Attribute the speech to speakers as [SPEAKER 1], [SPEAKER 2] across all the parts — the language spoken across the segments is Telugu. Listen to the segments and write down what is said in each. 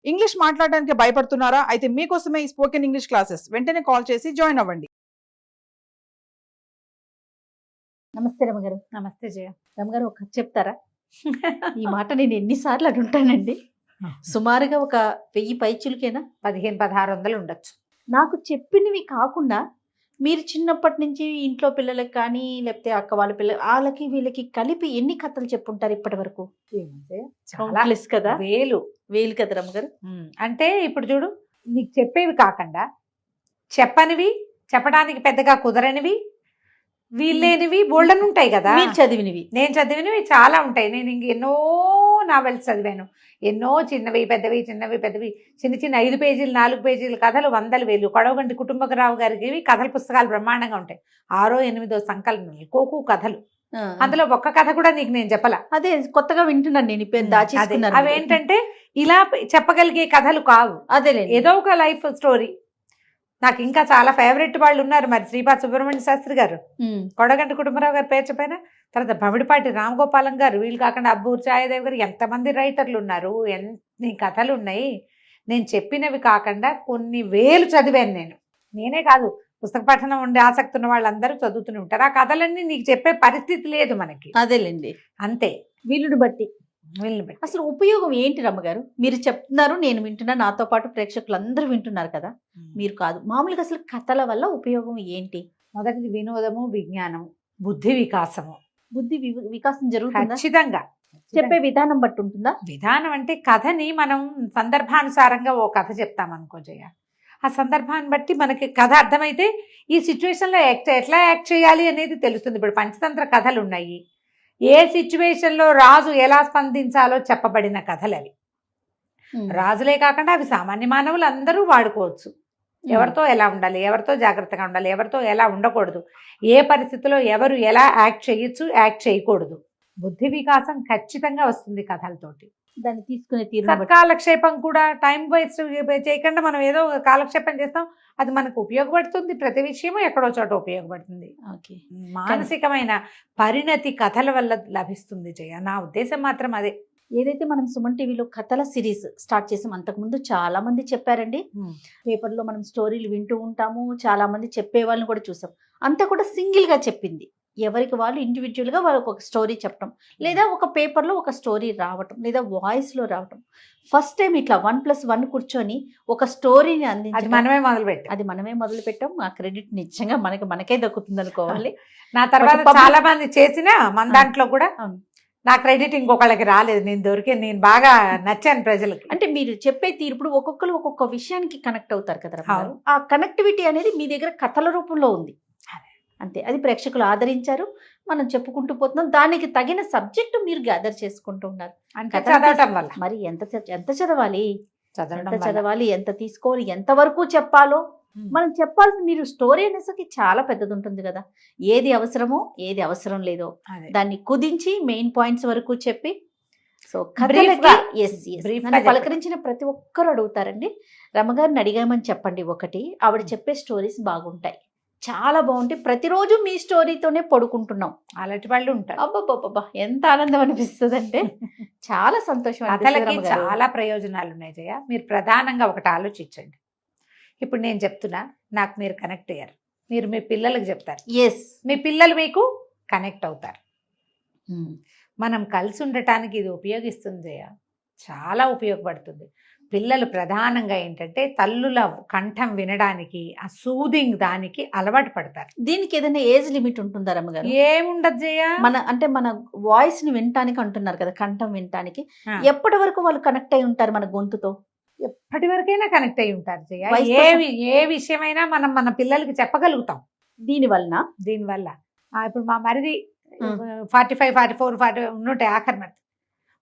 [SPEAKER 1] ఇంగ్లీష్ మాట్లాడడానికి భయపడుతున్నారా? అయితే మీకోసమే ఈ స్పోకెన్ ఇంగ్లీష్ క్లాసెస్. వెంటనే కాల్ చేసి జాయిన్ అవ్వండి.
[SPEAKER 2] నమస్తే రమగారు.
[SPEAKER 3] నమస్తే జయ.
[SPEAKER 2] రమగారు ఒక కథ చెప్తారా? ఈ మాట నేను ఎన్నిసార్లు అంటుంటానండి. సుమారుగా ఒక 1000 పైచులకేనా,
[SPEAKER 3] 1500-1600 ఉండొచ్చు.
[SPEAKER 2] నాకు చెప్పినవి కాకుండా మీరు చిన్నప్పటి నుంచి ఇంట్లో పిల్లలకి కానీ లేకపోతే అక్క వాళ్ళ పిల్లలు వాళ్ళకి వీళ్ళకి కలిపి ఎన్ని కథలు చెప్పుంటారు ఇప్పటి వరకు?
[SPEAKER 3] చాలా
[SPEAKER 2] కదా,
[SPEAKER 3] వేలు
[SPEAKER 2] కదా రమగారు.
[SPEAKER 3] అంటే ఇప్పుడు చూడు, నీకు చెప్పేవి కాకుండా చెప్పనివి, చెప్పడానికి పెద్దగా కుదరనివి, వీళ్ళేనివి బోల్డన్ ఉంటాయి కదా.
[SPEAKER 2] మీరు చదివినవి,
[SPEAKER 3] నేను చదివినవి చాలా ఉంటాయి. నేను ఇంక ఎన్నో నావెల్స్ చదివాను, ఎన్నో చిన్నవి పెద్దవి, చిన్నవి పెద్దవి, చిన్న చిన్న 5 పేజీలు 4 పేజీల కథలు 100,000. కొడవగంటి కుటుంబరావు గారికి కథల పుస్తకాలు బ్రహ్మాండంగా ఉంటాయి. 6ో 8ో సంకలనాలు, కోకు కథలు. అందులో ఒక్క కథ కూడా నీకు నేను చెప్పలా.
[SPEAKER 2] అదే కొత్తగా వింటున్నాను నేను. దాచేసుకున్నాను.
[SPEAKER 3] అవేంటంటే ఇలా చెప్పగలిగే కథలు కావు.
[SPEAKER 2] అదే
[SPEAKER 3] ఏదో ఒక లైఫ్ స్టోరీ. నాకు ఇంకా చాలా ఫేవరెట్ వాళ్ళు ఉన్నారు. మరి శ్రీపాద సుబ్రహ్మణ్య శాస్త్రి గారు, కొడగంటి కుటుంబరావు గారు పేరు చెప్పైనా, తర్వాత భమిడిపాటి రామగోపాలం గారు, వీళ్ళు కాకుండా అబ్బూరు ఛాయాదేవి గారు, ఎంతమంది రైటర్లు ఉన్నారు, ఎన్ని కథలు ఉన్నాయి. నేను చెప్పినవి కాకుండా కొన్ని వేలు చదివాను నేను. నేనే కాదు, పుస్తక పఠనం ఉండే ఆసక్తి ఉన్న వాళ్ళందరూ చదువుతూనే ఉంటారు. ఆ కథలన్నీ నీకు చెప్పే పరిస్థితి లేదు మనకి.
[SPEAKER 2] అదేలేండి,
[SPEAKER 3] అంతే.
[SPEAKER 2] వీళ్ళని బట్టి అసలు ఉపయోగం ఏంటి రమ్మగారు? మీరు చెప్తున్నారు, నేను వింటున్నా, నాతో పాటు ప్రేక్షకులు అందరూ వింటున్నారు కదా. మీరు కాదు, మామూలుగా అసలు కథల వల్ల ఉపయోగం ఏంటి?
[SPEAKER 3] మొదటిది వినోదము, విజ్ఞానము, బుద్ధి వికాసము.
[SPEAKER 2] బుద్ధి వికాసం జరుగుతుంది
[SPEAKER 3] ఖచ్చితంగా.
[SPEAKER 2] చెప్పే విధానం బట్టి ఉంటుందా?
[SPEAKER 3] విధానం అంటే కథని మనం సందర్భానుసారంగా ఓ కథ చెప్తాం అనుకో జయ. ఆ సందర్భాన్ని బట్టి మనకి కథ అర్థమైతే ఈ సిచ్యువేషన్లో ఎట్లా యాక్ట్ చేయాలి అనేది తెలుస్తుంది. ఇప్పుడు పంచతంత్ర కథలు ఉన్నాయి. ఏ సిచ్యువేషన్లో రాజు ఎలా స్పందించాలో చెప్పబడిన కథలు అవి. రాజులే కాకుండా అవి సామాన్య మానవులు అందరూ వాడుకోవచ్చు. ఎవరితో ఎలా ఉండాలి, ఎవరితో జాగ్రత్తగా ఉండాలి, ఎవరితో ఎలా ఉండకూడదు, ఏ పరిస్థితిలో ఎవరు ఎలా యాక్ట్ చేయొచ్చు, యాక్ట్ చేయకూడదు. బుద్ధి వికాసం ఖచ్చితంగా వస్తుంది కథలతోటి.
[SPEAKER 2] దాన్ని తీసుకునే
[SPEAKER 3] కాలక్షేపం కూడా, టైం వేస్ట్ చేయకుండా మనం ఏదో కాలక్షేపం చేస్తాం, అది మనకు ఉపయోగపడుతుంది. ప్రతి విషయము ఎక్కడో చోట ఉపయోగపడుతుంది. మానసికమైన పరిణతి కథల వల్ల లభిస్తుంది జయ. నా ఉద్దేశం మాత్రం అదే.
[SPEAKER 2] ఏదైతే మనం సుమన్ టీవీలో కథల సిరీస్ స్టార్ట్ చేసాం, అంతకుముందు చాలా మంది చెప్పారండి. పేపర్లో మనం స్టోరీలు వింటూ ఉంటాము, చాలా మంది చెప్పే వాళ్ళని కూడా చూసాం. అంతా కూడా సింగిల్ గా చెప్పింది, ఎవరికి వాళ్ళు ఇండివిజువల్ గా వాళ్ళకి ఒక స్టోరీ చెప్పడం, లేదా ఒక పేపర్లో ఒక స్టోరీ రావటం, లేదా వాయిస్ లో రావటం. ఫస్ట్ టైం ఇట్లా 1+1 కూర్చొని ఒక స్టోరీని అందించి అది మనమే మొదలు పెట్టాం. ఆ క్రెడిట్ నిజంగా మనకే దక్కుతుంది అనుకోవాలి.
[SPEAKER 3] నా తర్వాత చాలా మంది చేసినా మన దాంట్లో కూడా నా క్రెడిట్ ఇంకొకళ్ళకి రాలేదు. నేను బాగా నచ్చాను ప్రజలకి.
[SPEAKER 2] అంటే మీరు చెప్పే తీరు, ఇప్పుడు ఒక్కొక్కరు ఒక్కొక్క విషయానికి కనెక్ట్ అవుతారు కదా. ఆ కనెక్టివిటీ అనేది మీ దగ్గర కథల రూపంలో ఉంది అంతే. అది ప్రేక్షకులు ఆదరించారు, మనం చెప్పుకుంటూ పోతున్నాం. దానికి తగిన సబ్జెక్టు మీరు గ్యాదర్ చేసుకుంటూ ఉన్నారు. మరి ఎంత చదవాలి, ఎంత తీసుకోవాలి, ఎంత వరకు చెప్పాలో మనం చెప్పాల్సి. మీరు స్టోరీ అనేసరికి చాలా పెద్దది ఉంటుంది కదా. ఏది అవసరమో ఏది అవసరం లేదో దాన్ని కుదించి మెయిన్ పాయింట్స్ వరకు చెప్పి, సో పలకరించిన ప్రతి ఒక్కరు అడుగుతారండి, రమగారిని అడిగామని చెప్పండి ఒకటి, ఆవిడ చెప్పే స్టోరీస్ బాగుంటాయి, చాలా బాగుంటాయి, ప్రతిరోజు మీ స్టోరీతోనే పడుకుంటున్నాం, అలాంటి వాళ్ళు ఉంటారు. అబ్బాబ్బా ఎంత ఆనందం అనిపిస్తుంది అంటే చాలా సంతోషం.
[SPEAKER 3] కథలకి చాలా ప్రయోజనాలు ఉన్నాయి జయ. మీరు ప్రధానంగా ఒకటి ఆలోచించండి. ఇప్పుడు నేను చెప్తున్నా, నాకు మీరు కనెక్ట్ అయ్యారు, మీరు మీ పిల్లలకు చెప్తారు, మీ పిల్లలు మీకు కనెక్ట్ అవుతారు. మనం కలిసి ఉండటానికి ఇది ఉపయోగిస్తుంది జయ, చాలా ఉపయోగపడుతుంది. పిల్లలు ప్రధానంగా ఏంటంటే తల్లుల కంఠం వినడానికి, ఆ సూదింగ్ దానికి అలవాటు పడతారు.
[SPEAKER 2] దీనికి ఏదైనా ఏజ్ లిమిట్ ఉంటుందా రమ్మగారు?
[SPEAKER 3] ఏముండదు జయ.
[SPEAKER 2] మన వాయిస్ ని వినటానికి అంటున్నారు కదా, కంఠం వినటానికి ఎప్పటి వరకు వాళ్ళు కనెక్ట్ అయి ఉంటారు మన గొంతుతో?
[SPEAKER 3] ఎప్పటి వరకైనా కనెక్ట్ అయి ఉంటారు జయ. ఏ విషయమైనా మనం మన పిల్లలకి చెప్పగలుగుతాం దీనివల్ల. ఇప్పుడు మా మరిది 45, 44, 40 ఉన్నట్టే ఆఖరి మరి.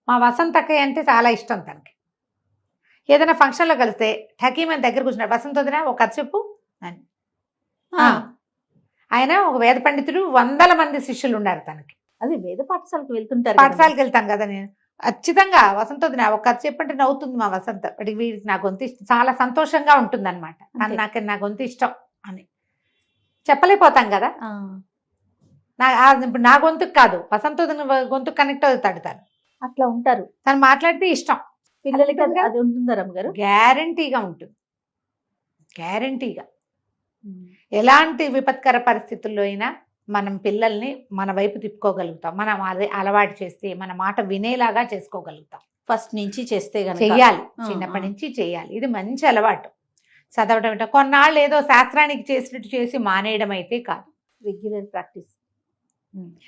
[SPEAKER 3] మా వసంతక్కయ్య అంటే చాలా ఇష్టం తనకి. ఏదైనా ఫంక్షన్లో కలిస్తే ఠకీమని దగ్గర కూర్చున్నాడు, వసంత వదిన ఒక కథ చెప్పు అని. ఆయన ఒక వేద పండితుడు, 100 మంది శిష్యులు ఉన్నారు తనకి.
[SPEAKER 2] అది వేద పాఠశాలకు వెళ్తుంటారు,
[SPEAKER 3] పాఠశాలకు వెళ్తాను కదా నేను. ఖచ్చితంగా వసంత వదిన ఒక కథ చెప్పంటే నవ్వుతుంది మా వసంత. వీడికి నా గొంతు ఇష్టం, చాలా సంతోషంగా ఉంటుంది అనమాట. నా గొంతు ఇష్టం అని చెప్పలేకపోతాం కదా. ఇప్పుడు నా గొంతుకు కాదు, వసంత వదిన గొంతుకు కనెక్ట్ అవుతాడు తను.
[SPEAKER 2] అట్లా ఉంటారు.
[SPEAKER 3] తను మాట్లాడితే ఇష్టం.
[SPEAKER 2] పిల్లలకి అది ఉంటుందా రమ్మగారు?
[SPEAKER 3] గ్యారంటీగా ఉంటుంది, గ్యారంటీగా. ఎలాంటి విపత్కర పరిస్థితుల్లో అయినా మనం పిల్లల్ని మన వైపు తిప్పుకోగలుగుతాం, మనం అదే అలవాటు చేస్తే మన మాట వినేలాగా చేసుకోగలుగుతాం.
[SPEAKER 2] ఫస్ట్ నుంచి చేస్తే గనక
[SPEAKER 3] చెయ్యాలి, చిన్నప్పటి నుంచి చెయ్యాలి. ఇది మంచి అలవాటు. చదవటం అంటే కొన్నాళ్ళు ఏదో శాస్త్రానికి చేసినట్టు చేసి మానేయడం అయితే కాదు,
[SPEAKER 2] రెగ్యులర్ ప్రాక్టీస్.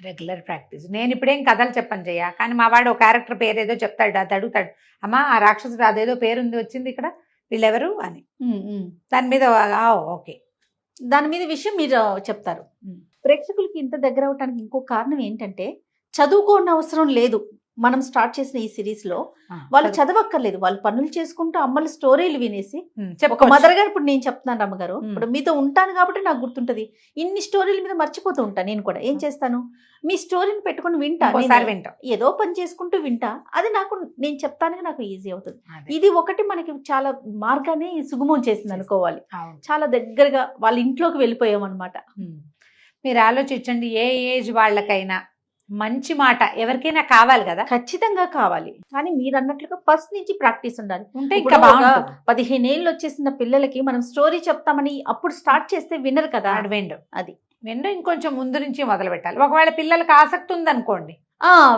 [SPEAKER 3] Regular practice. నేను ఇప్పుడేం కథలు చెప్పను చెయ్య, కానీ మా వాడు ఒక క్యారెక్టర్ పేరు ఏదో చెప్తాడు, అది అడుగుతాడు, అమ్మా ఆ రాక్షసుడు అదేదో పేరుంది వచ్చింది ఇక్కడ, వీళ్ళెవరు అని. దాని మీద ఓకే,
[SPEAKER 2] దాని మీద విషయం మీరు చెప్తారు. ప్రేక్షకులకి ఇంత దగ్గర అవటానికి ఇంకో కారణం ఏంటంటే, చదువుకోని అవసరం లేదు. మనం స్టార్ట్ చేసిన ఈ సిరీస్ లో వాళ్ళు చదవక్కర్లేదు, వాళ్ళు పనులు చేసుకుంటూ అమ్మల స్టోరీలు వినేసి ఒక మదర్ గారు, ఇప్పుడు నేను చెప్తున్నాను రమ్మగారు, ఇప్పుడు మీతో ఉంటాను కాబట్టి నాకు గుర్తుంటది, ఇన్ని స్టోరీల మీద మర్చిపోతూ ఉంటాను. నేను కూడా ఏం చేస్తాను, మీ స్టోరీని పెట్టుకుని వింటా, ఏదో పని చేసుకుంటూ వింటా, అది నాకు నేను చెప్తానికి నాకు ఈజీ అవుతుంది. ఇది ఒకటి మనకి చాలా మార్గాన్ని సుగమం చేసింది అనుకోవాలి. చాలా దగ్గరగా వాళ్ళ ఇంట్లోకి వెళ్ళిపోయాం అనమాట.
[SPEAKER 3] మీరు ఆలోచించండి, ఏ ఏజ్ వాళ్ళకైనా మంచి మాట ఎవరికైనా కావాలి కదా,
[SPEAKER 2] ఖచ్చితంగా కావాలి. కానీ మీరు అన్నట్లుగా ఫస్ట్ నుంచి ప్రాక్టీస్ ఉండాలి.
[SPEAKER 3] ఉంటే ఇంకా బాగుంటుంది.
[SPEAKER 2] 15 ఏళ్ళు వచ్చేసిన పిల్లలకి మనం స్టోరీ చెప్తామని అప్పుడు స్టార్ట్ చేస్తే వినరు కదా. అది
[SPEAKER 3] విండో ఇంకొంచెం ముందు నుంచి మొదలు పెట్టాలి. ఒకవేళ పిల్లలకి ఆసక్తి ఉందనుకోండి,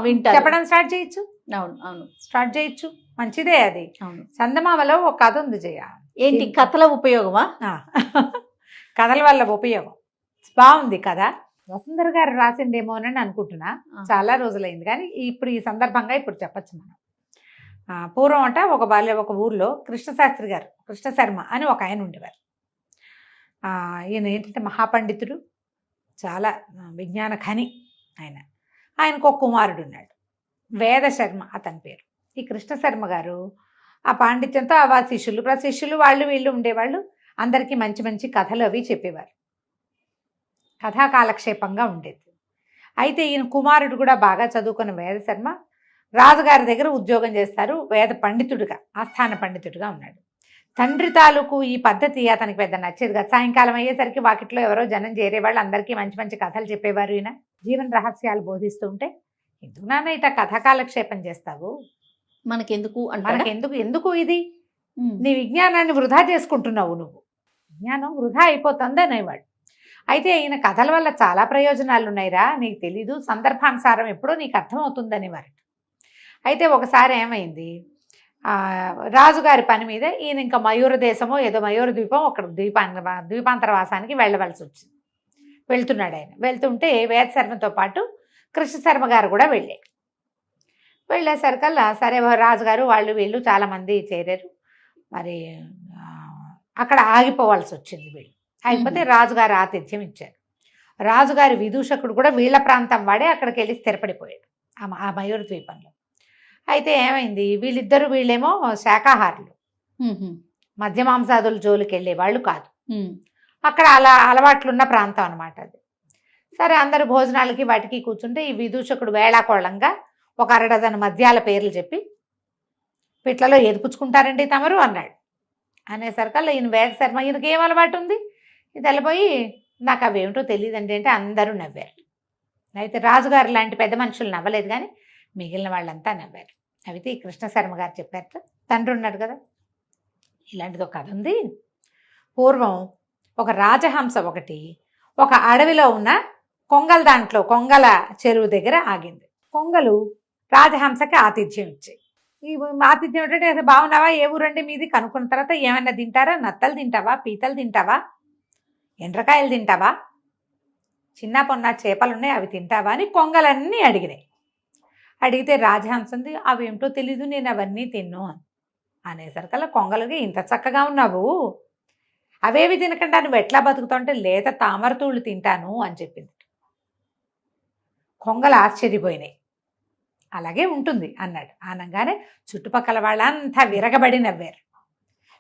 [SPEAKER 2] వింటారు,
[SPEAKER 3] చెప్పడం స్టార్ట్ చేయొచ్చు.
[SPEAKER 2] అవును అవును,
[SPEAKER 3] స్టార్ట్ చేయొచ్చు, మంచిదే. అది
[SPEAKER 2] అవును.
[SPEAKER 3] చందమామలో ఒక కథ ఉంది జయ,
[SPEAKER 2] ఏంటి కథల ఉపయోగమా?
[SPEAKER 3] కథల వల్ల ఉపయోగం బాగుంది కథ. వసుంధర గారు రాసిందేమోనని అనుకుంటున్నా, చాలా రోజులైంది, కానీ ఇప్పుడు ఈ సందర్భంగా ఇప్పుడు చెప్పచ్చు మనం. పూర్వం అంట ఒక ఊర్లో కృష్ణశాస్త్రి గారు, కృష్ణ శర్మ అని ఒక ఆయన ఉండేవారు. ఈయన ఏంటంటే మహాపండితుడు, చాలా విజ్ఞాన ఖని ఆయనకు ఒక కుమారుడు ఉన్నాడు, వేద శర్మ అతని పేరు. ఈ కృష్ణ శర్మ గారు ఆ పాండిత్యంతో ఆ శిష్యులు వాళ్ళు వీళ్ళు ఉండేవాళ్ళు, అందరికీ మంచి మంచి కథలు అవి చెప్పేవారు, కథా కాలక్షేపంగా ఉండేది. అయితే ఈయన కుమారుడు కూడా బాగా చదువుకున్న వేద శర్మ రాజుగారి దగ్గర ఉద్యోగం చేస్తారు, వేద పండితుడిగా, ఆస్థాన పండితుడిగా ఉన్నాడు. తండ్రి తాలూకు ఈ పద్ధతి అతనికి పెద్ద నచ్చేది కదా. సాయంకాలం అయ్యేసరికి వాకిట్లో ఎవరో జనం చేరేవాళ్ళు, అందరికీ మంచి మంచి కథలు చెప్పేవారు. ఈయన జీవన రహస్యాలు బోధిస్తూ ఉంటే, ఎందుకు నాన్న ఇట్లా కథాకాలక్షేపం చేస్తావు, ఎందుకు ఇది, నీ విజ్ఞానాన్ని వృధా చేసుకుంటున్నావు, నువ్వు విజ్ఞానం వృధా అయిపోతుంది అనేవాడు. అయితే ఈయన కథల వల్ల చాలా ప్రయోజనాలు ఉన్నాయిరా, నీకు తెలీదు, సందర్భానుసారం ఎప్పుడో నీకు అర్థమవుతుందని వారు. అయితే ఒకసారి ఏమైంది, రాజుగారి పని మీద ఈయన ఇంకా మయూర దేశమో ఏదో మయూర ద్వీపం, ఒక ద్వీపాంతరవాసానికి వెళ్ళవలసి వచ్చింది. వెళ్తున్నాడు ఆయన. వెళ్తుంటే వేద శర్మతో పాటు కృష్ణ శర్మ గారు కూడా వెళ్ళేసరికల్లా సరే రాజుగారు వాళ్ళు వీళ్ళు చాలామంది చేరారు, మరి అక్కడ ఆగిపోవాల్సి వచ్చింది. వీళ్ళు అయిపోతే రాజుగారు ఆతిథ్యం ఇచ్చారు. రాజుగారి విదూషకుడు కూడా వీళ్ళ ప్రాంతం వాడే అక్కడికి వెళ్ళి స్థిరపడిపోయాడు ఆ మయూర ద్వీపంలో. అయితే ఏమైంది, వీళ్ళేమో శాకాహారులు, మధ్య మాంసాదుల జోలికి వెళ్ళే వాళ్ళు కాదు, అక్కడ అలా అలవాట్లున్న ప్రాంతం అనమాట అది. సరే అందరు భోజనాలకి వాటికి కూర్చుంటే ఈ విదూషకుడు వేళాకోళంగా ఒక 1 డజన్ మద్యాల పేర్లు చెప్పి, పిట్లలో ఎదుపుచ్చుకుంటారండి తమరు అన్నాడు. అనేసరికల్లా ఈయన వేద శర్మ, ఈయనకి ఏం అలవాటు ఉంది, ఇది వెళ్ళిపోయి నాకు అవేమిటో తెలియదండి అంటే అందరూ నవ్వారు. అయితే రాజుగారు లాంటి పెద్ద మనుషులు నవ్వలేదు, కానీ మిగిలిన వాళ్ళంతా నవ్వారు. అయితే ఈ కృష్ణ శర్మ గారు చెప్పారట, తండ్రి ఉన్నాడు కదా, ఇలాంటిది ఒక కథ ఉంది. పూర్వం ఒక రాజహంస ఒకటి ఒక అడవిలో ఉన్న కొంగల చెరువు దగ్గర ఆగింది. కొంగలు రాజహంసకి ఆతిథ్యం ఇచ్చాయి. ఈ ఆతిథ్యం ఏంటంటే, బాగున్నావా, ఏ ఊరండి మీది కనుక్కున్న తర్వాత, ఏమన్నా తింటారా, నత్తలు తింటావా, పీతలు తింటావా, ఎండ్రకాయలు తింటావా, చిన్న పొన్న చేపలు ఉన్నాయి అవి తింటావా అని కొంగలన్నీ అడిగినాయి. అడిగితే రాజహంసంది, అవేమిటో తెలీదు, నేను అవన్నీ తిన్ను అనేసరికల్లా కొంగలకి, ఇంత చక్కగా ఉన్నావు, అవేవి తినకుండా నువ్వు ఎట్లా బతుకుతావు అంటే, లేత తామరతూళ్ళు తింటాను అని చెప్పింది. కొంగలు ఆశ్చర్యపోయినాయి. అలాగే ఉంటుంది అన్నాడు. అనగానే చుట్టుపక్కల వాళ్ళంతా విరగబడి నవ్వారు.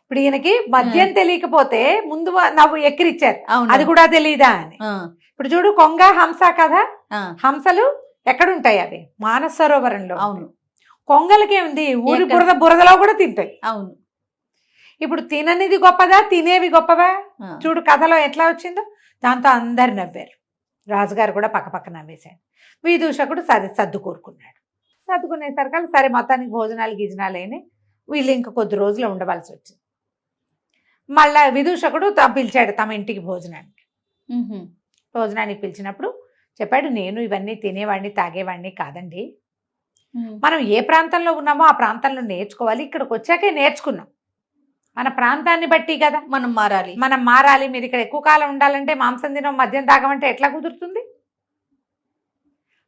[SPEAKER 3] ఇప్పుడు ఈయనకి మద్యం తెలియకపోతే ముందు నవ్వు ఎక్కిరిచ్చారు, అది కూడా తెలియదా అని. ఇప్పుడు చూడు, కొంగ హంస కదా, హంసలు ఎక్కడుంటాయి, అవి మానస సరోవరంలో.
[SPEAKER 2] అవును.
[SPEAKER 3] కొంగలకి ఏముంది, ఊరి బురదలో కూడా తింటాయి.
[SPEAKER 2] అవును.
[SPEAKER 3] ఇప్పుడు తిననిది గొప్పదా, తినేవి గొప్పవా? చూడు కథలో ఎట్లా వచ్చిందో. దాంతో అందరు నవ్వారు. రాజుగారు కూడా పక్క నవ్వేశాడు. విదూషకుడు సర్దుకూరుకున్నాడు. సర్దుకునేసరికి సరే మొత్తానికి భోజనాలు గిజనాలు అయినాయి. వీళ్ళు ఇంక కొద్ది రోజులు ఉండవలసి వచ్చింది. మళ్ళా విదూషకుడు పిలిచాడు తమ ఇంటికి భోజనానికి. భోజనానికి పిలిచినప్పుడు చెప్పాడు, నేను ఇవన్నీ తినేవాడిని తాగేవాడిని కాదండి. మనం ఏ ప్రాంతంలో ఉన్నామో ఆ ప్రాంతంలో నేర్చుకోవాలి. ఇక్కడికి వచ్చాకే నేర్చుకున్నాం. మన ప్రాంతాన్ని బట్టి కదా
[SPEAKER 2] మనం మారాలి.
[SPEAKER 3] మీరు ఇక్కడ ఎక్కువ కాలం ఉండాలంటే మాంసం తినం మద్యం తాగమంటే ఎట్లా కుదురుతుంది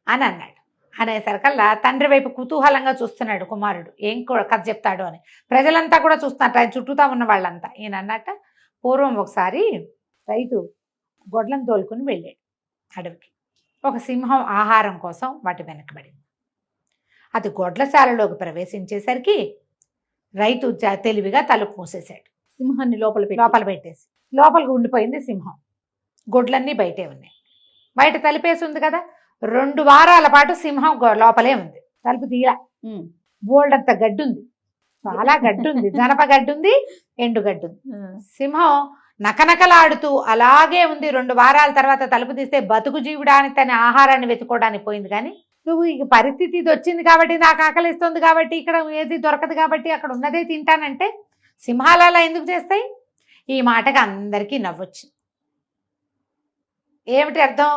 [SPEAKER 3] అని అన్నాడు. అనేసరికల్లా తండ్రి వైపు కుతూహలంగా చూస్తున్నాడు కుమారుడు, ఏం కథ చెప్తాడు అని. ప్రజలంతా కూడా చూస్తున్నారు, ఆయన చుట్టూతా ఉన్న వాళ్ళంతా. ఈయన అన్నట్ట, పూర్వం ఒకసారి రైతు గొడ్లను తోలుకుని వెళ్ళాడు అడవికి. ఒక సింహం ఆహారం కోసం వాటి వెనకబడింది. అది గొడ్లశాలలోకి ప్రవేశించేసరికి రైతు తెలివిగా తలుపు మూసేశాడు.
[SPEAKER 2] సింహాన్ని
[SPEAKER 3] లోపల పెట్టేసి లోపలికి ఉండిపోయింది సింహం. గొడ్లన్నీ బయటే ఉన్నాయి. బయట తలుపేసి ఉంది కదా. 2 వారాల పాటు సింహం లోపలే ఉంది. తలుపు తీయ. బోల్డంత గడ్డి ఉంది, చాలా గడ్డి ఉంది. జనప గడ్డి ఉంది, ఎండు గడ్డి ఉంది. సింహం నకనకలాడుతూ అలాగే ఉంది. 2 వారాల తర్వాత తలుపు తీస్తే బతుకు జీవుడానికి తన ఆహారాన్ని వెతుకోవడానికి పోయింది. కానీ నువ్వు ఈ పరిస్థితి ఇది వచ్చింది కాబట్టి, నాకు ఆకలిస్తుంది కాబట్టి, ఇక్కడ ఏది దొరకదు కాబట్టి అక్కడ ఉన్నదే తింటానంటే సింహాలు అలా ఎందుకు చేస్తాయి? ఈ మాటకి అందరికీ నవ్వొచ్చింది. ఏమిటి అర్థం?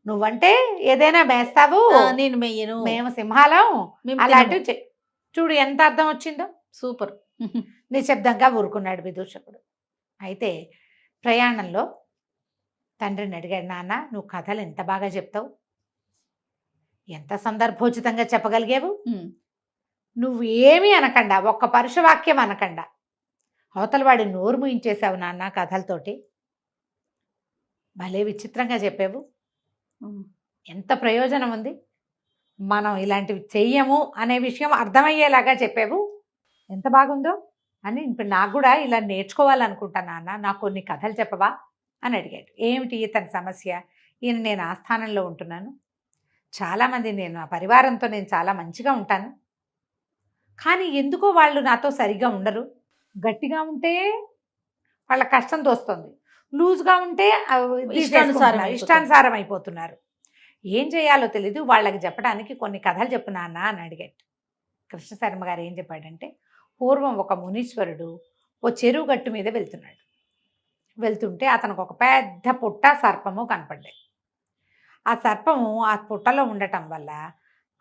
[SPEAKER 3] నువ్వంటే ఏదైనా మేస్తావు,
[SPEAKER 2] నేను మెయ్యను,
[SPEAKER 3] మేము సింహాలం అలాంటివి. చూడు ఎంత అర్థం వచ్చిందో.
[SPEAKER 2] సూపర్.
[SPEAKER 3] నిశ్శబ్దంగా ఊరుకున్నాడు విదూషకుడు. అయితే ప్రయాణంలో తండ్రిని అడిగాడు, నాన్న నువ్వు కథలు ఎంత బాగా చెప్తావు, ఎంత సందర్భోచితంగా చెప్పగలిగావు. నువ్వు ఏమీ అనకుండా, ఒక్క పరుషవాక్యం అనకుండా అవతల వాడి నోరు ముయించేశావు నాన్న కథలతోటి. భలే విచిత్రంగా చెప్పావు, ఎంత ప్రయోజనం ఉంది, మనం ఇలాంటివి చెయ్యము అనే విషయం అర్థమయ్యేలాగా చెప్పావు, ఎంత బాగుందో అని. ఇప్పుడు నాకు కూడా ఇలా నేర్చుకోవాలనుకుంటాను నాన్న, నాకు కొన్ని కథలు చెప్పవా అని అడిగాడు. ఏమిటి ఇతని సమస్య? ఈయన నేను ఆస్థానంలో ఉంటున్నాను, చాలామంది నేను ఆ పరివారంతో నేను చాలా మంచిగా ఉంటాను, కానీ ఎందుకో వాళ్ళు నాతో సరిగ్గా ఉండరు. గట్టిగా ఉంటే వాళ్ళ కష్టం తోస్తుంది, లూజ్గా ఉంటే ఇష్టానుసారం అయిపోతున్నారు. ఏం చేయాలో తెలీదు, వాళ్ళకి చెప్పడానికి కొన్ని కథలు చెప్పు నాన్న అని అడిగాడు. కృష్ణశర్మ గారు ఏం చెప్పాడంటే, పూర్వం ఒక మునీశ్వరుడు ఓ చెరువు గట్టు మీద వెళ్తుంటే అతనికి ఒక పెద్ద పుట్ట సర్పము కనపడ్డాయి. ఆ సర్పము ఆ పుట్టలో ఉండటం వల్ల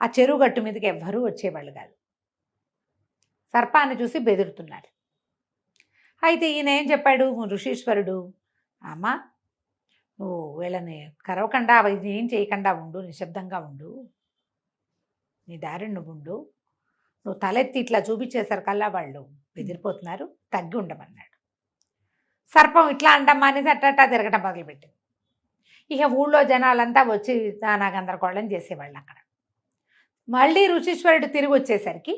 [SPEAKER 3] ఆ చెరువు గట్టు మీదకి ఎవ్వరూ వచ్చేవాళ్ళు కాదు. సర్పాన్ని చూసి బెదురుతున్నారు. అయితే ఈయన ఏం చెప్పాడు ఋషీశ్వరుడు, అమ్మా నువ్వు వీళ్ళని కరవకుండా ఏం చేయకుండా ఉండు, నిశ్శబ్దంగా ఉండు, నీ దారిని నువ్వు ఉండు, నువ్వు తలెత్తి ఇట్లా చూపించేసరికల్లా వాళ్ళు బెదిరిపోతున్నారు, తగ్గి ఉండమన్నాడు. సర్పం ఇట్లా అంటమ్మా అనేసి అట్టా తిరగటం మొదలుపెట్టింది. ఇక ఊళ్ళో జనాలంతా వచ్చి నానా గందరగోళం చేసేవాళ్ళు. అక్కడ మళ్ళీ ఋషీశ్వరుడు తిరిగి వచ్చేసరికి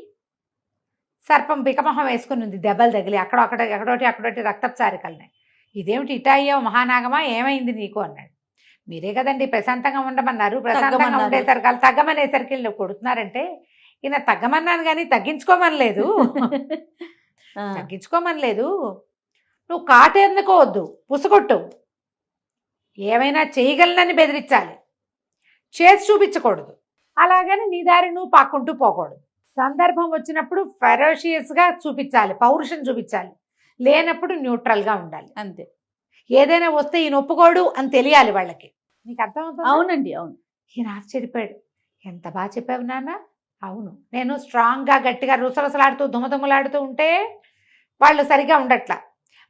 [SPEAKER 3] సర్పం బికమొహం వేసుకుని ఉంది, దెబ్బలు తగిలి అక్కడోటి రక్తపు చారికలున్నాయి. ఇదేమిటి ఇటా అయ్యావు మహానాగమా, ఏమైంది నీకు అన్నాడు. మీరే కదండి ప్రశాంతంగా ఉండమన్నారు, ప్రశాంతంగా ఉండేసరికి తగ్గమనేసరికి వీళ్ళు కొడుతున్నారంటే, ఈయన తగ్గమన్నాను కానీ తగ్గించుకోమనలేదు. నువ్వు కాటేందుకోవద్దు, పుసగొట్టు, ఏమైనా చేయగలనని బెదిరించాలి, చేసి చూపించకూడదు. అలాగని నీ దారి నువ్వు పాక్కుంటూ పోకూడదు. సందర్భం వచ్చినప్పుడు ఫెరోషియస్గా చూపించాలి, పౌరుషం చూపించాలి, లేనప్పుడు న్యూట్రల్గా ఉండాలి, అంతే. ఏదైనా వస్తే ఈయన ఒప్పుకోడు అని తెలియాలి వాళ్ళకి. నీకు అర్థమవుతుంది?
[SPEAKER 2] అవునండి, అవును.
[SPEAKER 3] ఈయన ఆశ్చర్యపోయాడు, ఎంత బాగా చెప్పావు నాన్న. అవును, నేను స్ట్రాంగ్గా గట్టిగా రుసరుసలాడుతూ దుమదుమలాడుతూ ఉంటే వాళ్ళు సరిగా ఉండట్లా,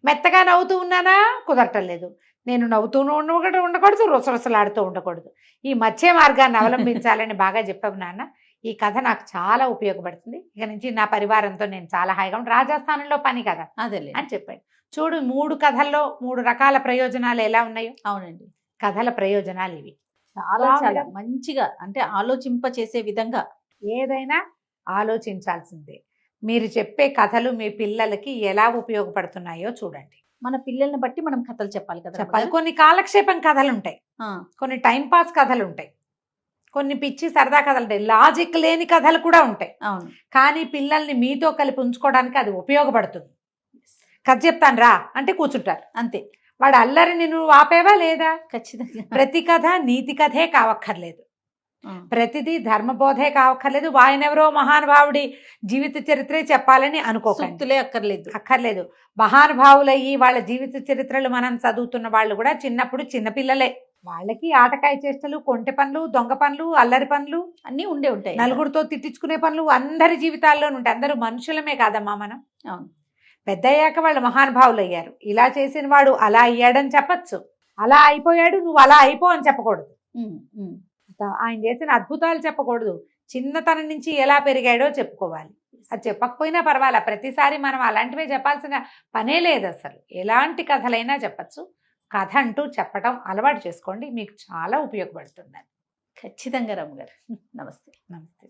[SPEAKER 3] మెత్తగా నవ్వుతూ ఉన్నానా కుదరటం లేదు, నేను నవ్వుతూ ఉండకూడదు, రుసరుసలాడుతూ ఉండకూడదు, ఈ మధ్య మార్గాన్ని అవలంబించాలని బాగా చెప్పావు నాన్న. ఈ కథ నాకు చాలా ఉపయోగపడుతుంది, ఇక నుంచి నా పరివారంతో నేను చాలా హాయిగా ఉంటాను, రాజస్థానంలో పని కదా
[SPEAKER 2] అదే
[SPEAKER 3] అని చెప్పాడు. చూడు 3 కథల్లో 3 రకాల ప్రయోజనాలు ఎలా ఉన్నాయో.
[SPEAKER 2] అవునండి,
[SPEAKER 3] కథల ప్రయోజనాలు ఇవి.
[SPEAKER 2] చాలా చాలా మంచిగా, అంటే ఆలోచింప చేసే విధంగా.
[SPEAKER 3] ఏదైనా ఆలోచించాల్సిందే. మీరు చెప్పే కథలు మీ పిల్లలకి ఎలా ఉపయోగపడుతున్నాయో చూడండి.
[SPEAKER 2] మన పిల్లల్ని బట్టి మనం కథలు చెప్పాలి కదా.
[SPEAKER 3] చెప్పాలి. కొన్ని కాలక్షేపం కథలు ఉంటాయి, కొన్ని టైంపాస్ కథలు ఉంటాయి, కొన్ని పిచ్చి సరదా కథలు ఉంటాయి, లాజిక్ లేని కథలు కూడా ఉంటాయి.
[SPEAKER 2] అవును,
[SPEAKER 3] కానీ పిల్లల్ని మీతో కలిపి ఉంచుకోవడానికి అది ఉపయోగపడుతుంది. కథ చెప్తాను రా అంటే కూర్చుంటారు, అంతే. వాడు అల్లరిని నువ్వు ఆపేవా లేదా?
[SPEAKER 2] ఖచ్చితంగా.
[SPEAKER 3] ప్రతి కథ నీతి కథే కావక్కర్లేదు. ప్రతిదీ ధర్మబోధే కావక్కర్లేదు, ఆయనెవరో మహానుభావుడి జీవిత చరిత్రే చెప్పాలని అనుకోకండి.
[SPEAKER 2] సూక్తులే
[SPEAKER 3] అక్కర్లేదు. మహానుభావులయ్యి వాళ్ళ జీవిత చరిత్రలు మనం చదువుతున్న వాళ్ళు కూడా చిన్నప్పుడు చిన్నపిల్లలే. వాళ్ళకి ఆటకాయ చేష్టలు, కొంటె పనులు, దొంగ పనులు, అల్లరి పనులు
[SPEAKER 2] అన్నీ ఉండే ఉంటాయి.
[SPEAKER 3] నలుగురితో తిట్టించుకునే పనులు అందరి జీవితాల్లో ఉంటాయి. అందరూ మనుషులమే కాదమ్మా మనం.
[SPEAKER 2] అవును.
[SPEAKER 3] పెద్దయ్యాక వాళ్ళు మహానుభావులు అయ్యారు. ఇలా చేసిన వాడు అలా అయ్యాడని చెప్పచ్చు, అలా అయిపోయాడు నువ్వు అలా అయిపో అని చెప్పకూడదు. ఆయన చేసిన అద్భుతాలు చెప్పకూడదు, చిన్నతనం నుంచి ఎలా పెరిగాడో చెప్పుకోవాలి. అది చెప్పకపోయినా పర్వాలా, ప్రతిసారి మనం అలాంటివే చెప్పాల్సిన పనే లేదు అసలు. ఎలాంటి కథలైనా చెప్పచ్చు. కథ అంటూ చెప్పడం అలవాటు చేసుకోండి, మీకు చాలా ఉపయోగపడుతుంది.
[SPEAKER 2] ఖచ్చితంగా రమ్మ గారు. నమస్తే.
[SPEAKER 3] నమస్తే.